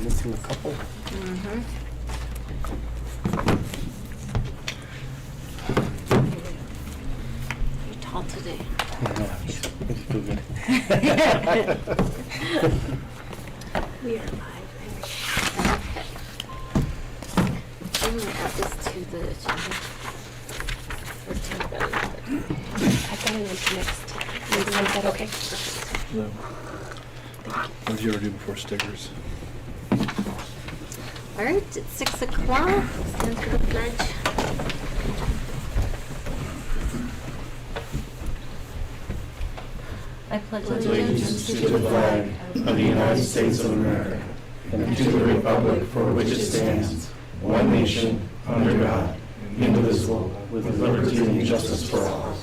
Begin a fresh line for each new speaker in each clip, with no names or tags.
Missing a couple.
You're tall today.
It's too good.
We are live. Okay. I'm gonna add this to the agenda. Or to the,
I got it on next. Maybe is that okay?
No. What did you ever do before stickers?
all right, it's 6 o'clock. Stand for the pledge. I pledge
Allegiance to the flag of the United States of America and to the republic for which it stands, one nation, under God, indivisible, with liberty and justice for all.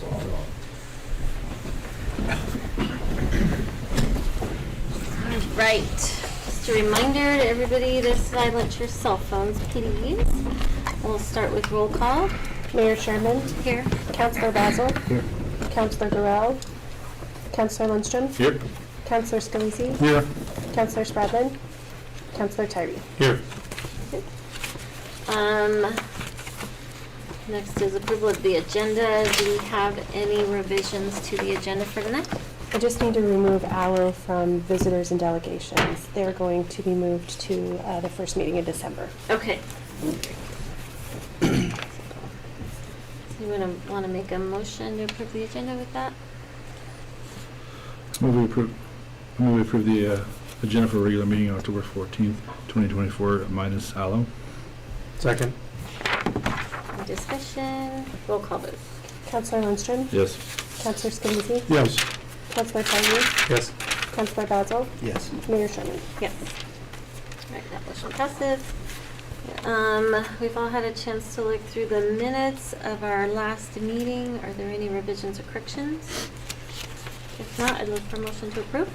All right. Just a reminder to everybody to silence your cell phones, please. We'll start with roll call.
Mayor Sherman,
Here.
Councilor Basil,
Here.
Councilor Durrell, Councilor Lindstrom,
Here.
Councilor Scalise,
Here.
Councilor Spradlin, Councilor Tyree.
Here.
Next is approval of the agenda. Do we have any revisions to the agenda for tonight?
I just need to remove ALO from visitors and delegations. They're going to be moved to the first meeting in December.
Okay. So you want to make a motion to approve the agenda with that?
Move we approve the agenda for regular meeting on October 14th, 2024, minus Allo.
Second.
Any discussion? Roll call vote.
Councilor Lindstrom,
Yes.
Councilor Scalise,
Yes.
Councilor Tyree,
Yes.
Councilor Basil,
Yes.
Mayor Sherman.
Yes. All right, that motion passes. We've all had a chance to look through the minutes of our last meeting. Are there any revisions or corrections? If not, I'd look for a motion to approve.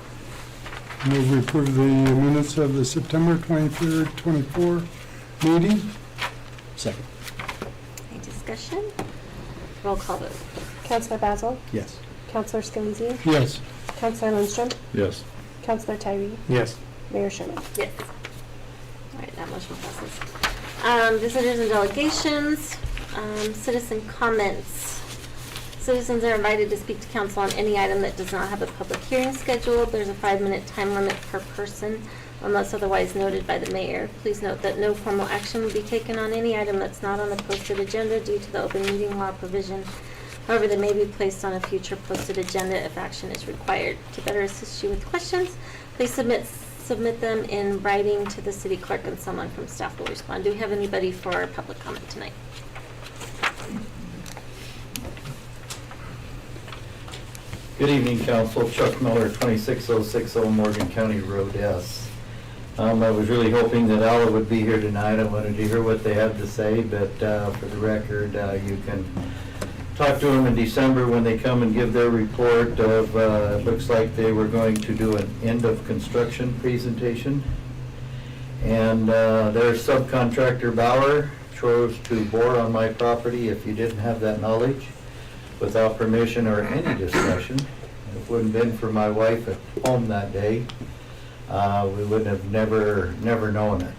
Move we approve the minutes of the September 23rd, 24 meeting.
Second.
Any discussion? Roll call vote.
Councilor Basil,
Yes.
Councilor Scalise,
Yes.
Councilor Lindstrom,
Yes.
Councilor Tyree,
Yes.
Mayor Sherman.
Yes. All right, that motion passes. Visitors and delegations, citizen comments. Citizens are invited to speak to council on any item that does not have a public hearing scheduled. There's a 5-minute time limit per person unless otherwise noted by the mayor. Please note that no formal action will be taken on any item that's not on the posted agenda due to the open meeting law provision. However, they may be placed on a future posted agenda if action is required. To better assist you with questions, please submit them in writing to the city clerk and someone from staff will respond. Do we have anybody for public comment tonight?
Good evening, Council. Chuck Miller, 26060 Morgan County Road S. I was really hoping that Alla would be here tonight. I wanted to hear what they have to say, but for the record, you can talk to them in December when they come and give their report of, it looks like they were going to do an end of construction presentation. And their subcontractor Bauer chose to bore on my property. If you didn't have that knowledge, without permission or any discussion, if it wouldn't have been for my wife at home that day, we wouldn't have never known it.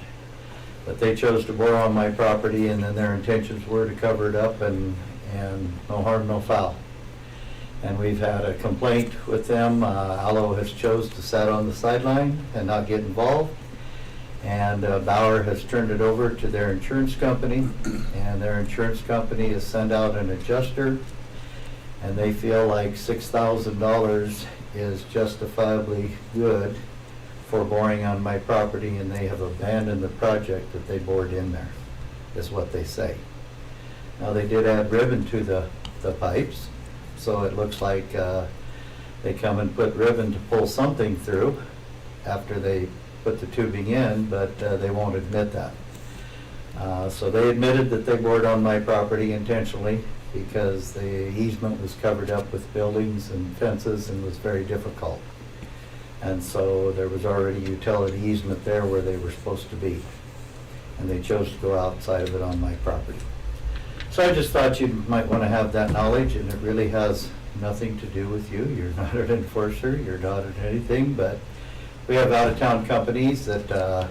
But they chose to bore on my property, and then their intentions were to cover it up and no harm, no foul. And we've had a complaint with them. Allo has chose to sit on the sideline and not get involved. And Bauer has turned it over to their insurance company, and their insurance company has sent out an adjuster, and they feel like $6,000 is justifiably good for boring on my property, and they have abandoned the project that they bored in there, is what they say. Now, they did add ribbon to the pipes, so it looks like they come and put ribbon to pull something through after they put the tubing in, but they won't admit that. So they admitted that they bored on my property intentionally because the easement was covered up with buildings and fences and was very difficult. And so there was already utility easement there where they were supposed to be. And they chose to go outside of it on my property. So I just thought you might want to have that knowledge, and it really has nothing to do with you. You're not an enforcer, you're not at anything, but we have out-of-town companies that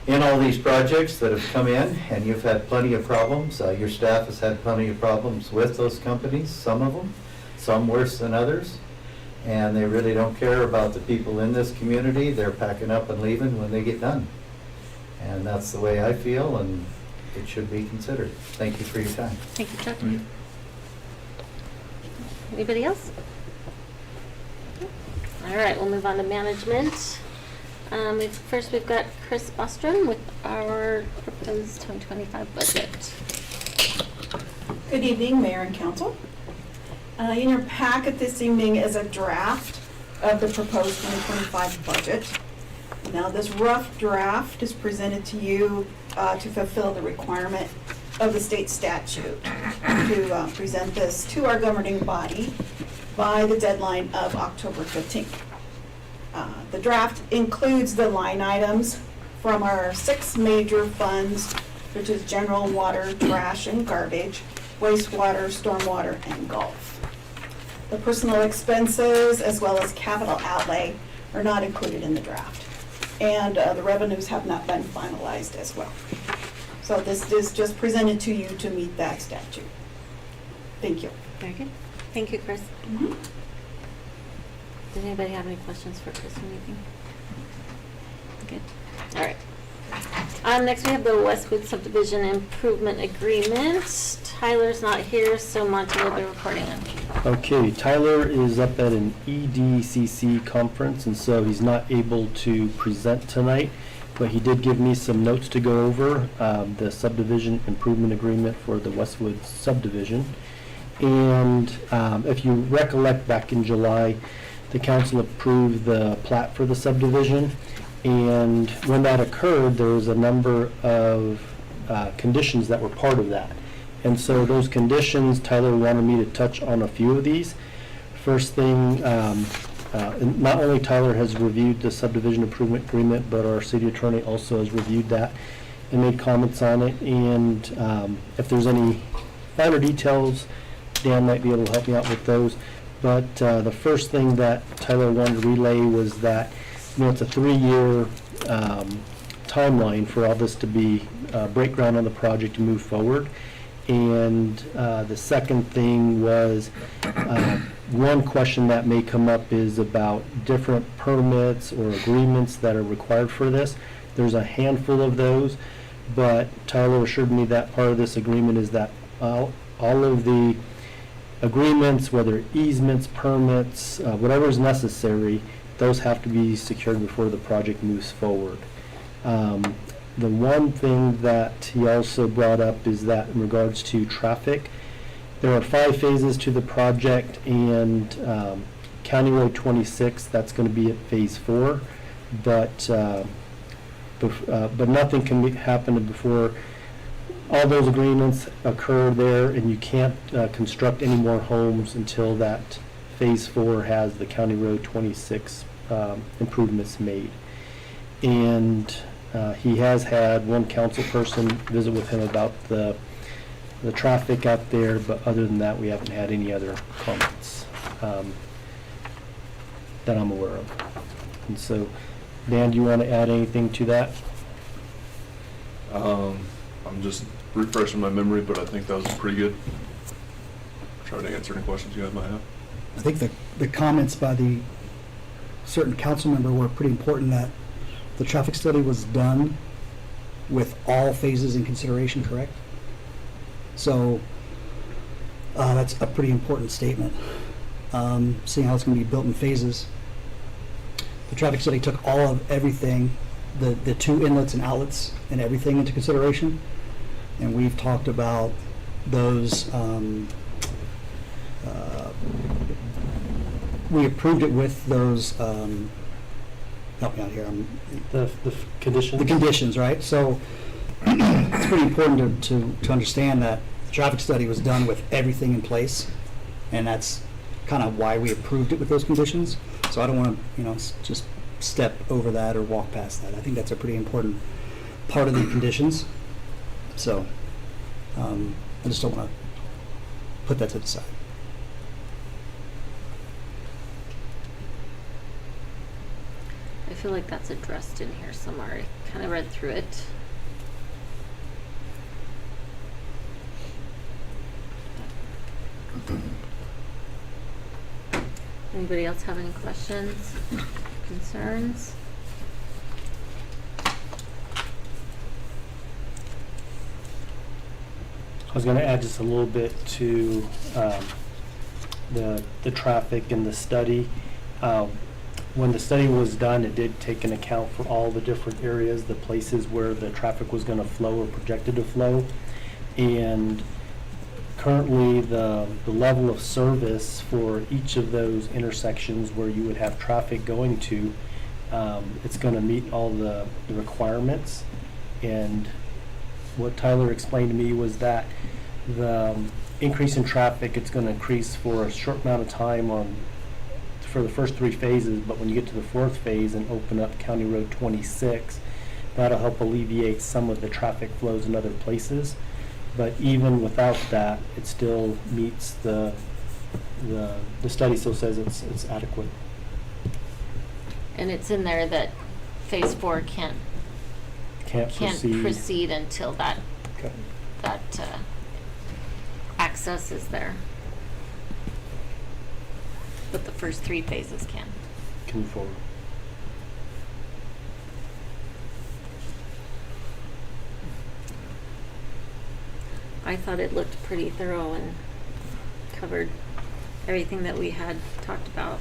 in all these projects that have come in, and you've had plenty of problems. Your staff has had plenty of problems with those companies, some of them, some worse than others. And they really don't care about the people in this community. They're packing up and leaving when they get done. And that's the way I feel, and it should be considered. Thank you for your time.
Thank you, Chuck.
Right.
Anybody else? All right, we'll move on to management. First, we've got Chris Bostrom with our proposed 2025 budget.
Good evening, Mayor and Council. In your packet this evening is a draft of the proposed 2025 budget. Now, this rough draft is presented to you to fulfill the requirement of the state statute to present this to our governing body by the deadline of October 15th. The draft includes the line items from our 6 major funds, which is general, water, trash, and garbage, wastewater, stormwater, and golf. The personal expenses as well as capital outlay are not included in the draft. And the revenues have not been finalized as well. So this is just presented to you to meet that statute. Thank you.
Very good. Thank you, Chris. Did anybody have any questions for Chris or anything? Good. All right. Next, we have the Westwood Subdivision Improvement Agreement. Tyler's not here, so Monty will be reporting on.
Okay, Tyler is up at an EDCC conference, and so he's not able to present tonight, but he did give me some notes to go over, the subdivision improvement agreement for the Westwood subdivision. And if you recollect, back in July, the council approved the plat for the subdivision, and when that occurred, there was a number of conditions that were part of that. And so those conditions, Tyler wanted me to touch on a few of these. First thing, not only Tyler has reviewed the subdivision improvement agreement, but our city attorney also has reviewed that and made comments on it. And if there's any finer details, Dan might be able to help me out with those. But the first thing that Tyler wanted to relay was that, you know, it's a 3-year timeline for all this to be break ground on the project to move forward. And the second thing was, one question that may come up is about different permits or agreements that are required for this. There's a handful of those, but Tyler assured me that part of this agreement is that all of the agreements, whether easements, permits, whatever is necessary, those have to be secured before the project moves forward. The one thing that he also brought up is that in regards to traffic, there are 5 phases to the project, and County Road 26, that's going to be at phase 4, but nothing can happen before all those agreements occur there, and you can't construct any more homes until that phase 4 has the County Road 26 improvements made. And he has had one council person visit with him about the traffic out there, but other than that, we haven't had any other comments that I'm aware of. And so, Dan, do you want to add anything to that?
I'm just refreshing my memory, but I think that was pretty good. Try to answer any questions you guys might have.
I think the comments by the certain council member were pretty important, that the traffic study was done with all phases in consideration, correct? So that's a pretty important statement. Seeing how it's going to be built in phases. The traffic study took all of everything, the 2 inlets and outlets and everything into consideration. And we've talked about those, we approved it with those, help me out here,
The conditions?
the conditions, right? So it's pretty important to understand that the traffic study was done with everything in place, and that's kind of why we approved it with those conditions. So I don't want to, just step over that or walk past that. I think that's a pretty important part of the conditions. So I just don't want to put that to the side.
If feel like that's addressed in here somewhere. I kind of read through it. Anybody else have any questions, concerns?
I was gonna add just a little bit to the traffic and the study. When the study was done, it did take into account for all the different areas, the places where the traffic was gonna flow or projected to flow. And currently, the level of service for each of those intersections where you would have traffic going to, it's gonna meet all the requirements. And what Tyler explained to me was that the increase in traffic, it's going to increase for a short amount of time for the first 3 phases, but when you get to the 4th phase and open up County Road 26, that'll help alleviate some of the traffic flows in other places. But even without that, it still meets the study still says it's adequate.
And it's in there that phase 4 can't proceed until that
Okay.
Access is there. But the first 3 phases can.
Can move forward.
I thought it looked pretty thorough and covered everything that we had talked about.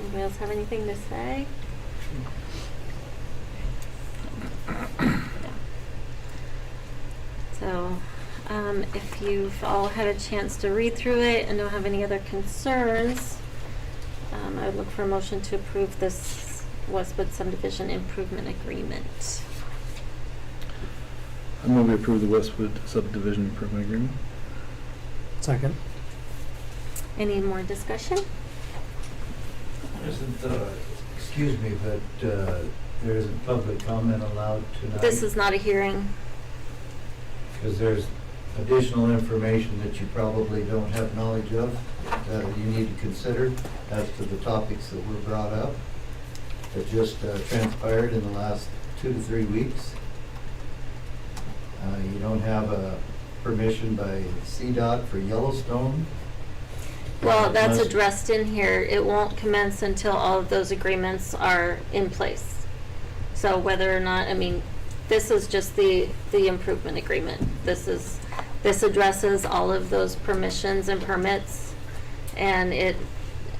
Anybody else have anything to say? So, if you've all had a chance to read through it and don't have any other concerns, I would look for a motion to approve this Westwood Subdivision Improvement Agreement.
I move we approve the Westwood Subdivision Improvement Agreement.
Second.
Any more discussion?
Excuse me, but there isn't public comment allowed tonight?
This is not a hearing.
Because there's additional information that you probably don't have knowledge of that you need to consider as to the topics that were brought up that just transpired in the last 2 to 3 weeks. You don't have a permission by CDOT for Yellowstone.
Well, that's
Must-
addressed in here. It won't commence until all of those agreements are in place. So whether or not, I mean, this is just the improvement agreement. This addresses all of those permissions and permits, and it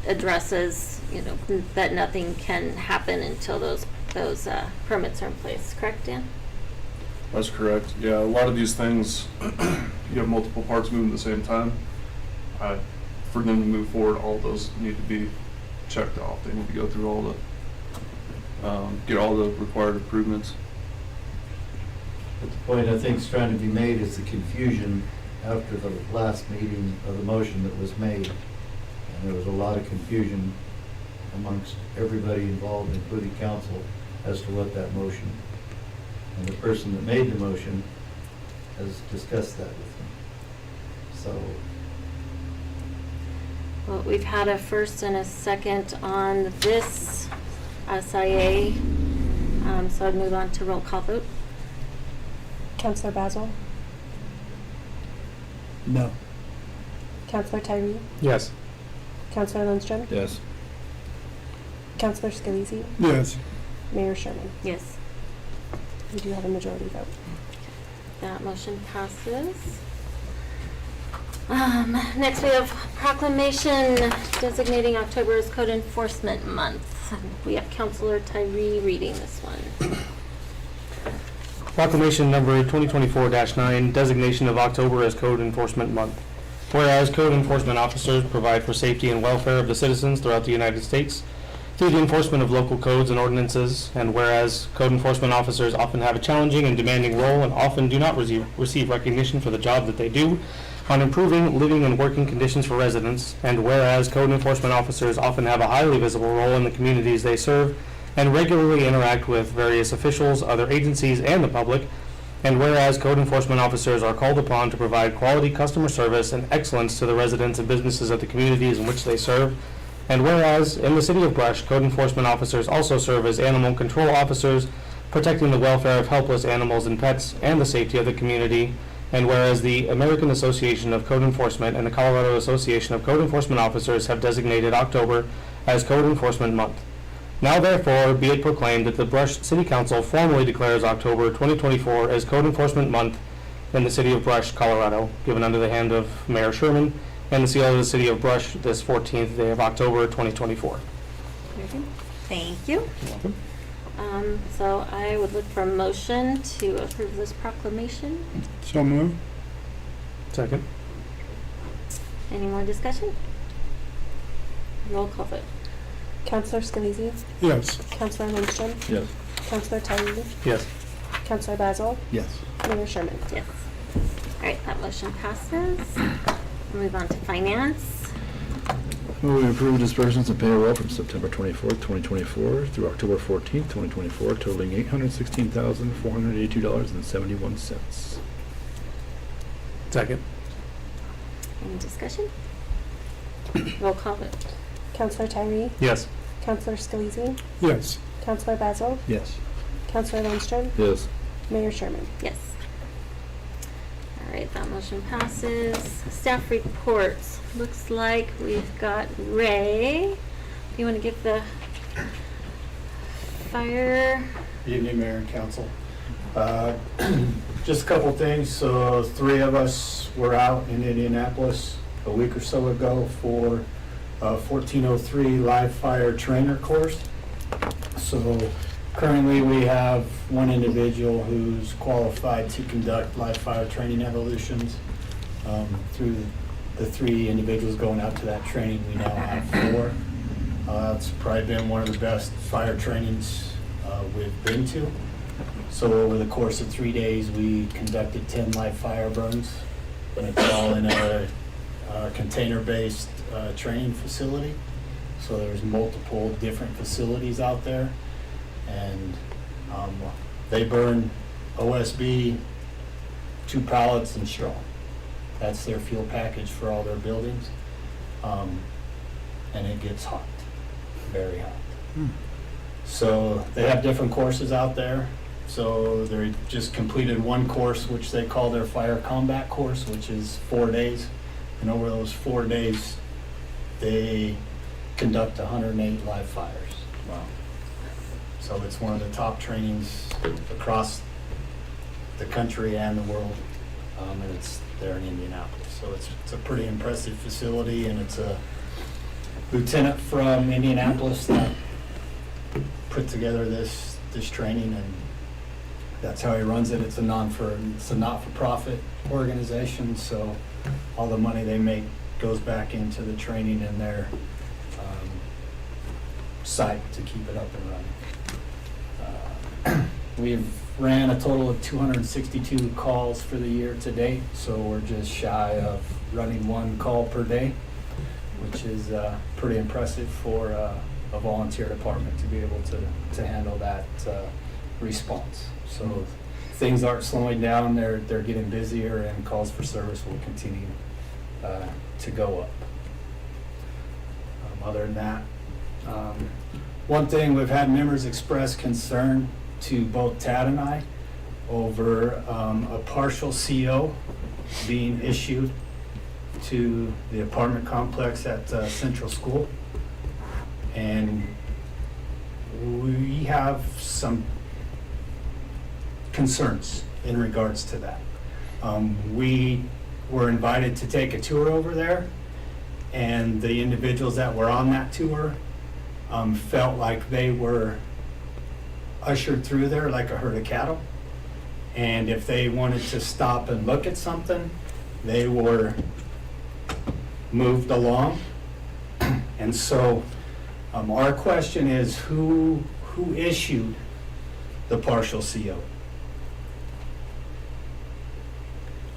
addresses, you know, that nothing can happen until those permits are in place. Correct, Dan?
That's correct. Yeah, a lot of these things, you have multiple parts moving at the same time. For them to move forward, all of those need to be checked off. They need to go through all the, get all the required improvements.
But the point I think is trying to be made is the confusion after the last meeting of the motion that was made. And there was a lot of confusion amongst everybody involved, including council, as to what that motion. And the person that made the motion has discussed that with me. So,
Well, we've had a first and a second on this SIA, so I'd move on to roll call vote.
Counselor Basil?
No.
Counselor Tyree?
Yes.
Counselor Lindstrom?
Yes.
Counselor Scalise?
Yes.
Mayor Sherman?
Yes,
We do have a majority vote.
that motion passes. Next we have proclamation designating October as Code Enforcement Month. We have Counselor Tyree reading this one.
Proclamation number 2024-9, designation of October as Code Enforcement Month. Whereas code enforcement officers provide for safety and welfare of the citizens throughout the United States through the enforcement of local codes and ordinances, and whereas code enforcement officers often have a challenging and demanding role and often do not receive recognition for the job that they do on improving living and working conditions for residents, and whereas code enforcement officers often have a highly visible role in the communities they serve and regularly interact with various officials, other agencies, and the public, And whereas code enforcement officers are called upon to provide quality customer service and excellence to the residents and businesses of the communities in which they serve. And whereas in the city of Brush, code enforcement officers also serve as animal control officers, protecting the welfare of helpless animals and pets and the safety of the community. And whereas the American Association of Code Enforcement and the Colorado Association of Code Enforcement Officers have designated October as Code Enforcement Month. Now therefore be it proclaimed that the Brush City Council formally declares October 2024 as Code Enforcement Month in the city of Brush, Colorado, given under the hand of Mayor Sherman and the seal of the city of Brush this 14th day of October 2024.
Thank you. So I would look for a motion to approve this proclamation.
So moved.
Second.
Any more discussion? Roll call vote.
Counselor Scalise,
Yes.
Counselor Lindstrom,
Yes.
Counselor Tyree,
Yes.
Counselor Basil,
Yes.
Mayor Sherman.
Yes. All right, that motion passes. Move on to finance.
Move we approve disbursements and payroll from September 24th, 2024 through October 14th, 2024 totaling $816,482.71.
Second.
Any discussion? Roll call vote.
Counselor Tyree,
Yes.
Counselor Scalise,
Yes.
Counselor Basil,
Yes.
Counselor Lindstrom,
Yes.
Mayor Sherman.
Yes. All right, that motion passes. Staff reports. Looks like we've got Ray. Do you want to give the fire?
Evening, Mayor and Council. Just a couple things. Three of us were out in Indianapolis a week or so ago for 1403 live fire trainer course. So currently we have one individual who's qualified to conduct live fire training evolutions. Through the three individuals going out to that training, we now have four. It's probably been one of the best fire trainings we've been to. So over the course of 3 days, we conducted 10 live fire burns, and it's all in a container-based training facility. So there's multiple different facilities out there, and they burn OSB, 2 pallets, and straw. That's their fuel package for all their buildings, and it gets hot, very hot. So they have different courses out there. So they just completed one course, which they call their fire combat course, which is 4 days. And over those 4 days, they conduct 108 live fires. Wow. So it's one of the top trainings across the country and the world, and it's there in Indianapolis. So it's a pretty impressive facility, and it's a lieutenant from Indianapolis that put together this training, and that's how he runs it. It's a not-for-profit organization, so all the money they make goes back into the training and their site to keep it up and running. We've ran a total of 262 calls for the year to date, so we're just shy of running 1 call per day, which is pretty impressive for a volunteer department to be able to handle that response. So things aren't slowing down, they're getting busier, and calls for service will continue to go up. Other than that, one thing, we've had members express concern to both Tad and I over a partial CO being issued to the apartment complex at Central School. And we have some concerns in regards to that. We were invited to take a tour over there, and the individuals that were on that tour felt like they were ushered through there like a herd of cattle. And if they wanted to stop and look at something, they were moved along. And so our question is, who issued the partial CO?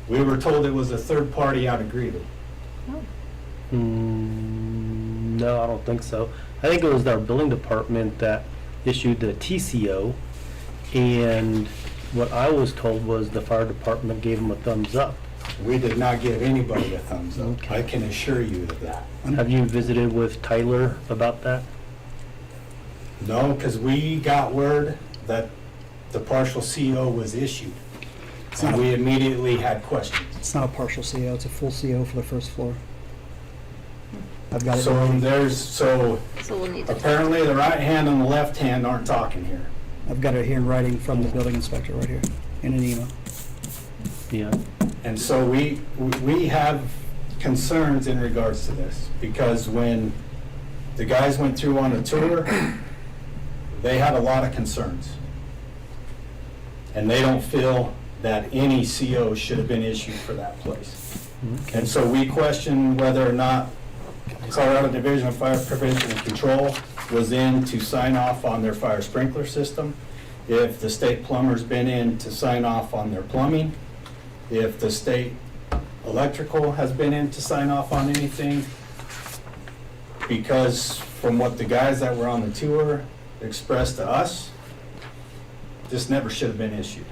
We were told it was a third party out of Greeley.
No, I don't think so. I think it was our billing department that issued the TCO, and what I was told was the fire department gave him a thumbs up.
We did not give anybody a thumbs up.
Okay.
I can assure you of that.
Have you visited with Tyler about that?
No, because we got word that the partial CO was issued.
It's
And
not,
we immediately had questions.
it's not a partial CO, it's a full CO for the first floor. I've got it.
So
in-
so
So we'll need to.
apparently the right hand and the left hand aren't talking here.
I've got it here in writing from the building inspector right here, in an email.
Yeah.
And so we have concerns in regards to this, because when the guys went through on a tour, they had a lot of concerns. And they don't feel that any CO should have been issued for that place. And so we question whether or not Colorado Division of Fire Prevention and Control was in to sign off on their fire sprinkler system, if the state plumber's been in to sign off on their plumbing, if the state electrical has been in to sign off on anything. Because from what the guys that were on the tour expressed to us, this never should have been issued.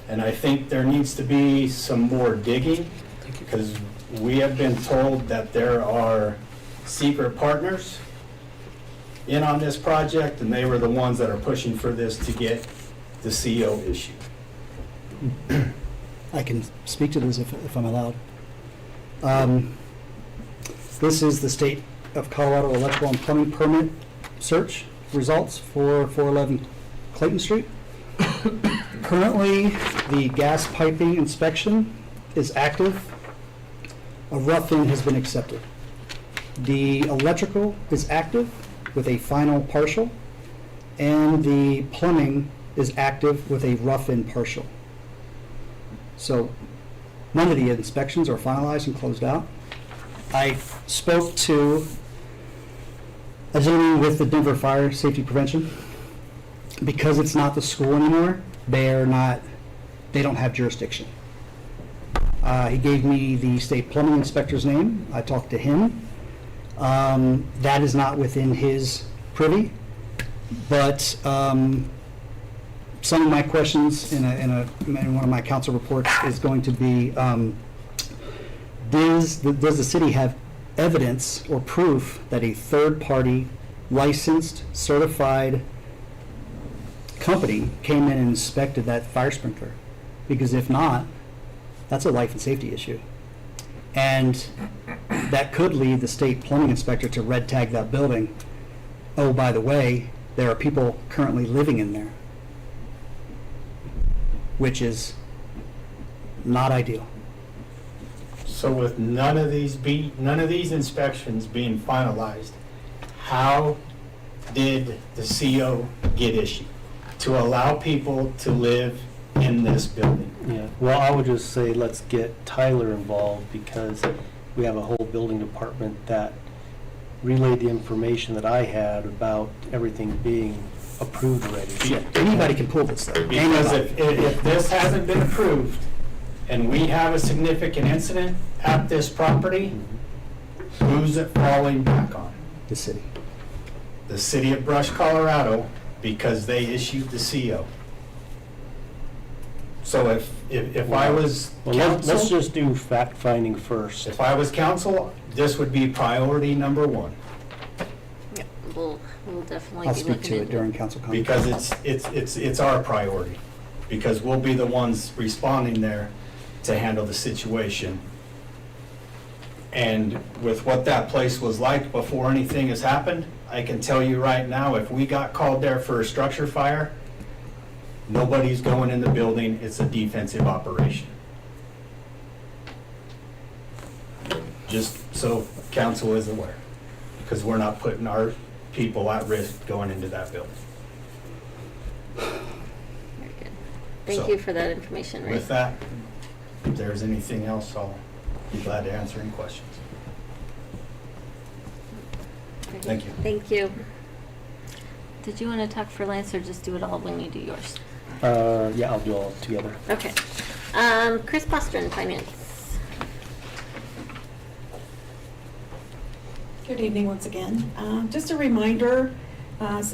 And I think there needs to be some more digging, because we have been told that there are secret partners in on this project, and they were the ones that are pushing for this to get the CO issued.
I can speak to this if I'm allowed. This is the State of Colorado Electrical and Plumbing Permit search results for 411 Clayton Street. Currently, the gas piping inspection is active. A rough-in has been accepted. The electrical is active with a final partial, and the plumbing is active with a rough-in partial. So none of the inspections are finalized and closed out. I spoke to a gentleman with the Denver Fire Safety Prevention. Because it's not the school anymore, they don't have jurisdiction. He gave me the state plumbing inspector's name. I talked to him. That is not within his privy, but some of my questions in one of my council reports is going to be, does the city have evidence or proof that a third-party licensed, certified company came in and inspected that fire sprinkler? Because if not, that's a life and safety issue. And that could lead the state plumbing inspector to red tag that building. Oh, by the way, there are people currently living in there, which is not ideal.
So with none of these inspections being finalized, how did the CO get issued to allow people to live in this building?
Yeah, well, I would just say let's get Tyler involved, because we have a whole building department that relayed the information that I had about everything being approved already.
Yeah, anybody can pull this stuff.
Because if this hasn't been approved and we have a significant incident at this property, who's it falling back on?
The city.
The city of Brush, Colorado, because they issued the CO. So if I was
Well, let's
council,
just do fact-finding first.
if I was council, this would be priority number one,
Yeah, we'll definitely
I'll
be
speak
looking
to it
into
during council comment.
because it's our priority. Because we'll be the ones responding there to handle the situation. And with what that place was like before anything has happened, I can tell you right now, if we got called there for a structure fire, nobody's going in the building, it's a defensive operation. Just so council is aware, because we're not putting our people at risk going into that building.
Very good. Thank
So,
you for that information, Ray.
With that, if there's anything else, I'll be glad to answer any questions. Thank you.
Thank you. Did you want to talk for Lance, or just do it all when you do yours?
Yeah, I'll do all together.
Okay. Chris Bostron, Finance.
Good evening once again. Just a reminder,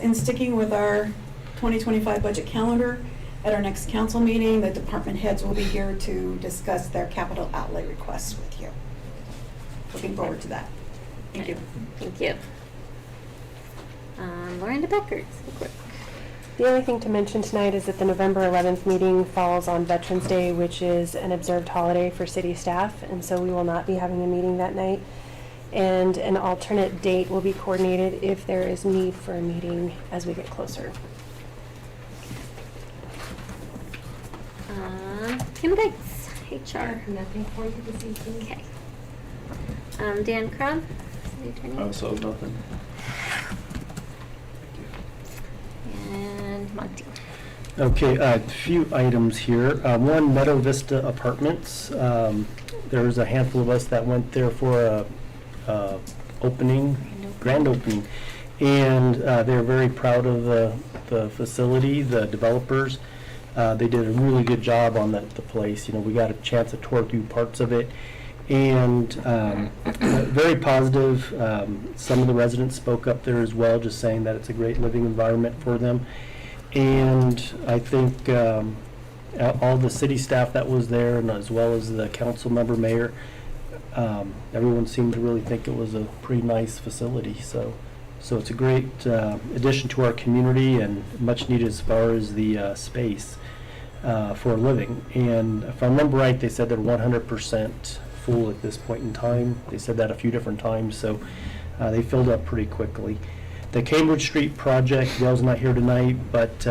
in sticking with our 2025 budget calendar, At our next council meeting, the department heads will be here to discuss their capital outlay requests with you. Looking forward to that. Thank you.
Thank you. Lauren DeBecker, quick.
The only thing to mention tonight is that the November 11th meeting falls on Veterans Day, which is an observed holiday for city staff, and so we will not be having a meeting that night. And an alternate date will be coordinated if there is need for a meeting as we get closer.
Kim Dykes, HR.
Nothing for you this evening.
Okay. Dan Crum, city attorney.
So nothing.
And Monty.
Okay, a few items here. One, Meadow Vista Apartments. There's a handful of us that went there for a grand opening, and they're very proud of the facility, the developers. They did a really good job on the place. You know, we got a chance to tour through parts of it, and very positive. Some of the residents spoke up there as well, just saying that it's a great living environment for them. And I think all the city staff that was there, and as well as the council member, mayor, everyone seemed to really think it was a pretty nice facility. So it's a great addition to our community and much needed as far as the space for a living. And if I remember right, they said they're 100% full at this point in time. They said that a few different times, so they filled up pretty quickly. The Cambridge Street project, Dale's not here tonight, but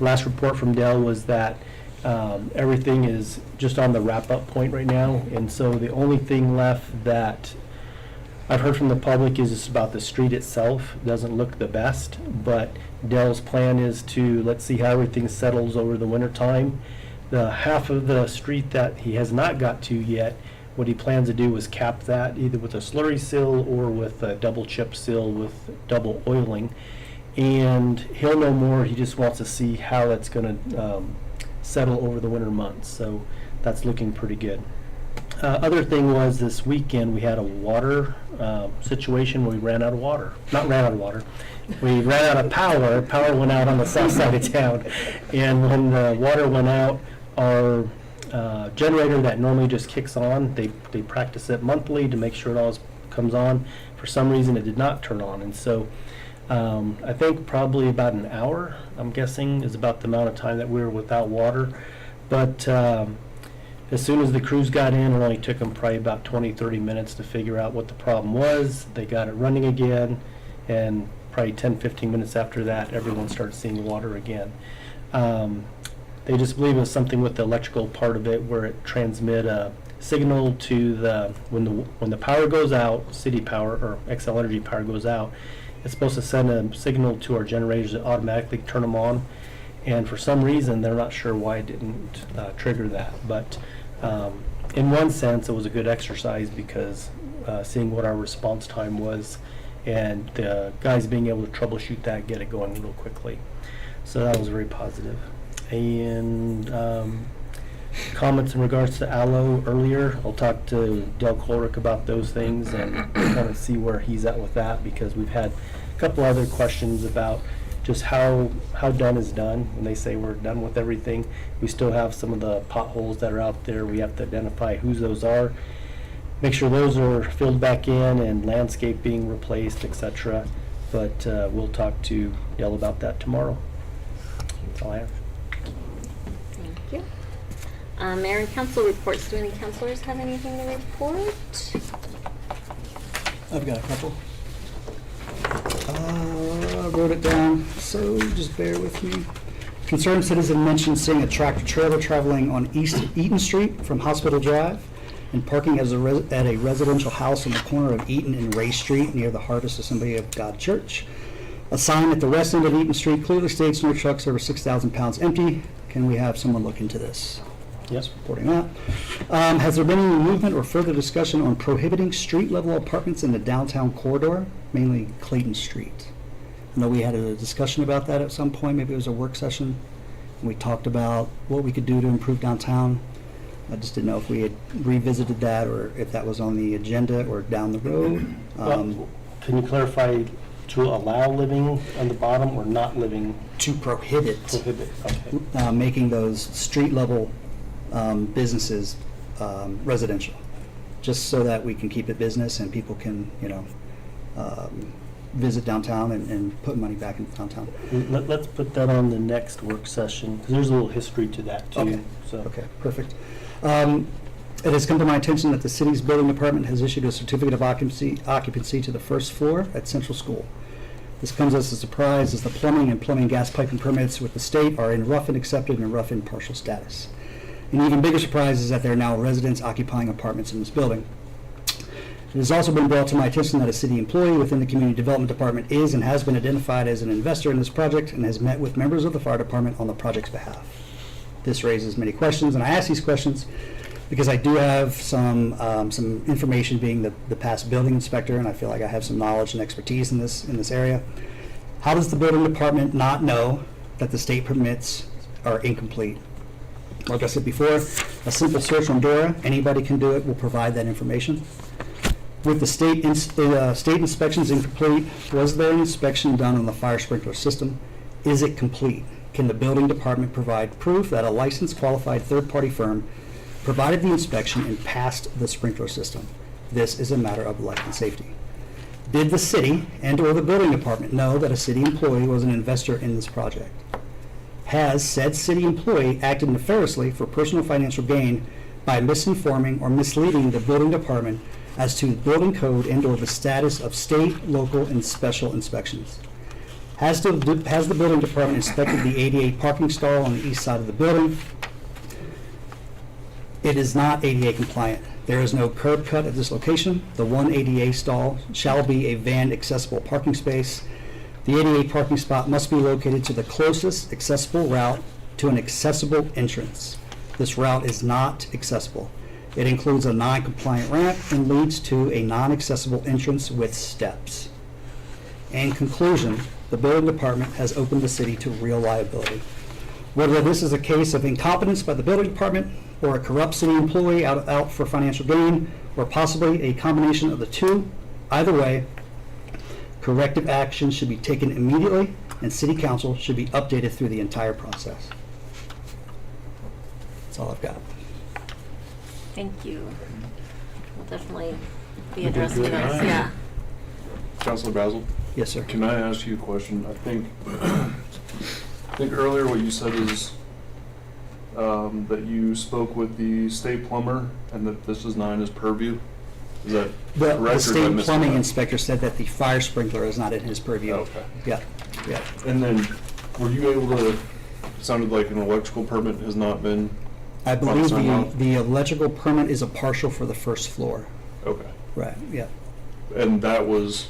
last report from Dale was that everything is just on the wrap-up point right now, and so the only thing left that I've heard from the public is just about the street itself. It doesn't look the best, but Dale's plan is to, let's see how everything settles over the winter time. The half of the street that he has not got to yet, what he plans to do is cap that either with a slurry seal or with a double chip seal with double oiling. And he'll know more. He just wants to see how that's going to settle over the winter months. So that's looking pretty good. Other thing was this weekend we had a water situation where we ran out of water. Not ran out of water. We ran out of power. Power went out on the south side of town. And when the water went out, our generator that normally just kicks on, they practice it monthly to make sure it always comes on. For some reason it did not turn on, and so I think probably about an hour, I'm guessing, is about the amount of time that we were without water. But as soon as the crews got in, it only took them probably about 20-30 minutes to figure out what the problem was. They got it running again, and probably 10-15 minutes after that everyone started seeing water again. They just believe it was something with the electrical part of it where it transmit a signal to the when the power goes out, city power or Xcel Energy power goes out, it's supposed to send a signal to our generators that automatically turn them on. And for some reason, they're not sure why it didn't trigger that. But in one sense, it was a good exercise because seeing what our response time was and the guys being able to troubleshoot that, get it going real quickly. So that was very positive. And comments in regards to Allo earlier, I'll talk to Del Klorick about those things and kind of see where he's at with that, because we've had a couple other questions about just how done is done. When they say we're done with everything, we still have some of the potholes that are out there. We have to identify whose those are, make sure those are filled back in and landscape being replaced, etc. But we'll talk to Del about that tomorrow. That's all I have.
Thank you. Mayor and council reports. Do any councilors have anything to report?
I've got a couple. I wrote it down, so just bear with me. Concerned citizen mentioned seeing a tractor trailer traveling on East Eaton Street from Hospital Drive and parking at a residential house on the corner of Eaton and Ray Street near the Harvest Assembly of God Church. A sign at the west end of Eaton Street clearly states no trucks over 6,000 pounds empty. Can we have someone look into this?
Yes.
Reporting that. Has there been any movement or further discussion on prohibiting street-level apartments in the downtown corridor, mainly Clayton Street? I know we had a discussion about that at some point. Maybe it was a work session. And we talked about what we could do to improve downtown. I just didn't know if we had revisited that or if that was on the agenda or down the road.
Well, can you clarify To allow living on the bottom or not living
To prohibit
prohibit? Okay.
making those street-level businesses residential, just so that we can keep it business and people can, visit downtown and put money back into downtown.
Let's put that on the next work session, because there's a little history to that too.
Okay.
So.
Okay, perfect. It has come to my attention that the city's building department has issued a certificate of occupancy to the first floor at Central School. This comes as a surprise as the plumbing and plumbing gas piping permits with the state are in rough and accepted and rough and partial status. An even bigger surprise is that there are now residents occupying apartments in this building. It has also been brought to my attention that a city employee within the Community Development Department is and has been identified as an investor in this project and has met with members of the fire department on the project's behalf. This raises many questions, and I ask these questions because I do have some information, being the past building inspector, and I feel like I have some knowledge and expertise in this area. How does the building department not know that the state permits are incomplete? Like I said before, a simple search on DORA, anybody can do it, will provide that information. With the state inspections incomplete, was there an inspection done on the fire sprinkler system? Is it complete? Can the building department provide proof that a licensed qualified third-party firm provided the inspection and passed the sprinkler system? This is a matter of life and safety. Did the city and/or the building department know that a city employee was an investor in this project? Has said city employee acted nefariously for personal financial gain by misinforming or misleading the building department as to building code and/or the status of state, local, and special inspections? Has the building department inspected the ADA parking stall on the east side of the building? It is not ADA compliant. There is no curb cut at this location. The one ADA stall shall be a van accessible parking space. The ADA parking spot must be located to the closest accessible route to an accessible entrance. This route is not accessible. It includes a non-compliant ramp and leads to a non-accessible entrance with steps. In conclusion, the building department has opened the city to real liability. Whether this is a case of incompetence by the building department or a corrupt city employee out for financial gain, or possibly a combination of the two, either way, corrective action should be taken immediately and city council should be updated through the entire process. That's all I've got.
Thank you. We'll definitely be addressing those, yeah.
Councilor Basil,
Yes, sir.
can I ask you a question? I think earlier what you said is that you spoke with the state plumber and that this is not in his purview. Is that
The
correct? or did I
state
miss
plumbing
that?
inspector said that the fire sprinkler is not in his purview.
Okay.
Yeah, yeah.
And then, were you able to, it sounded like an electrical permit has not been,
I believe
somehow?
the electrical permit is a partial for the first floor.
okay.
Right, yeah.
And that was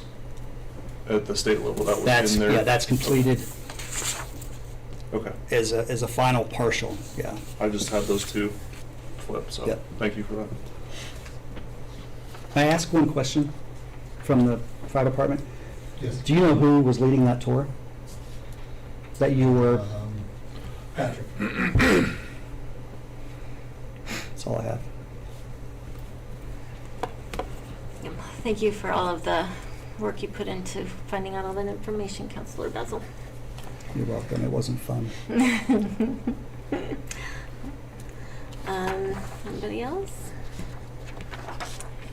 at the state level, that was in there?
Yeah, that's completed
Okay.
as a final partial, yeah.
I just had those two flipped, so
Yep.
thank you for that.
May I ask one question from the fire department?
Yes.
Do you know who was leading that tour? That you were,
Patrick.
that's all I have.
Yep. Thank you for all of the work you put into finding out all that information, Councilor Basil.
You're welcome, it wasn't fun.
Anybody else?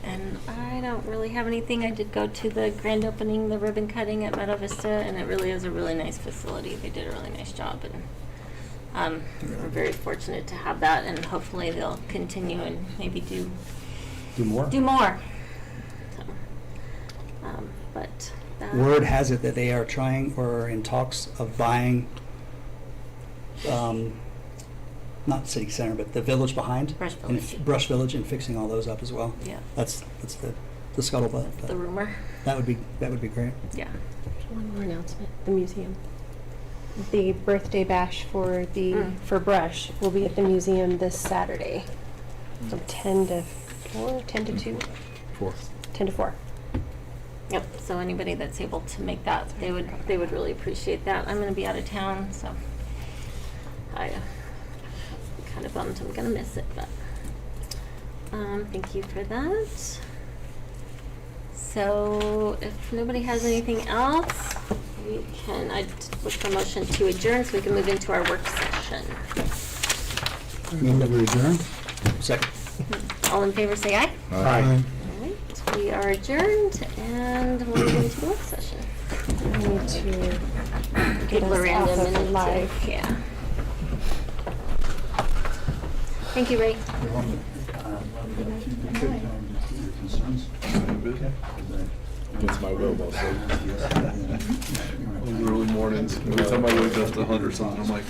And I don't really have anything. I did go to the grand opening, the ribbon cutting at Meadow Vista, and it really is a really nice facility. They did a really nice job, and we're very fortunate to have that, and hopefully they'll continue and maybe do
more?
more. So, but that,
Word has it that they are trying or are in talks of buying, not City Center, but the village behind.
Brush
and
Village.
Brush Village, and fixing all those up as well.
Yeah,
That's the scuttlebutt.
that's the rumor.
That would be great.
Yeah.
One more announcement, the museum. The birthday bash for for Brush will be at the museum this Saturday from 10 to 4, 10 to 2, 10 to 4.
Yep. So anybody that's able to make that, they would really appreciate that. I'm going to be out of town, so I'm kind of bummed. I'm going to miss it, but thank you for that. So if nobody has anything else, I'd look for motion to adjourn so we can move into our work session.
Move that we adjourn?
Second.
All in favor, say aye.
Aye.
All right, we are adjourned and we'll move into the work session.
We need to get
People
us
are
off
random
of
and
live.
yeah. Thank you, Ray.
Against my will, mostly. Early mornings, every time I wake up to hunt or something, I'm like,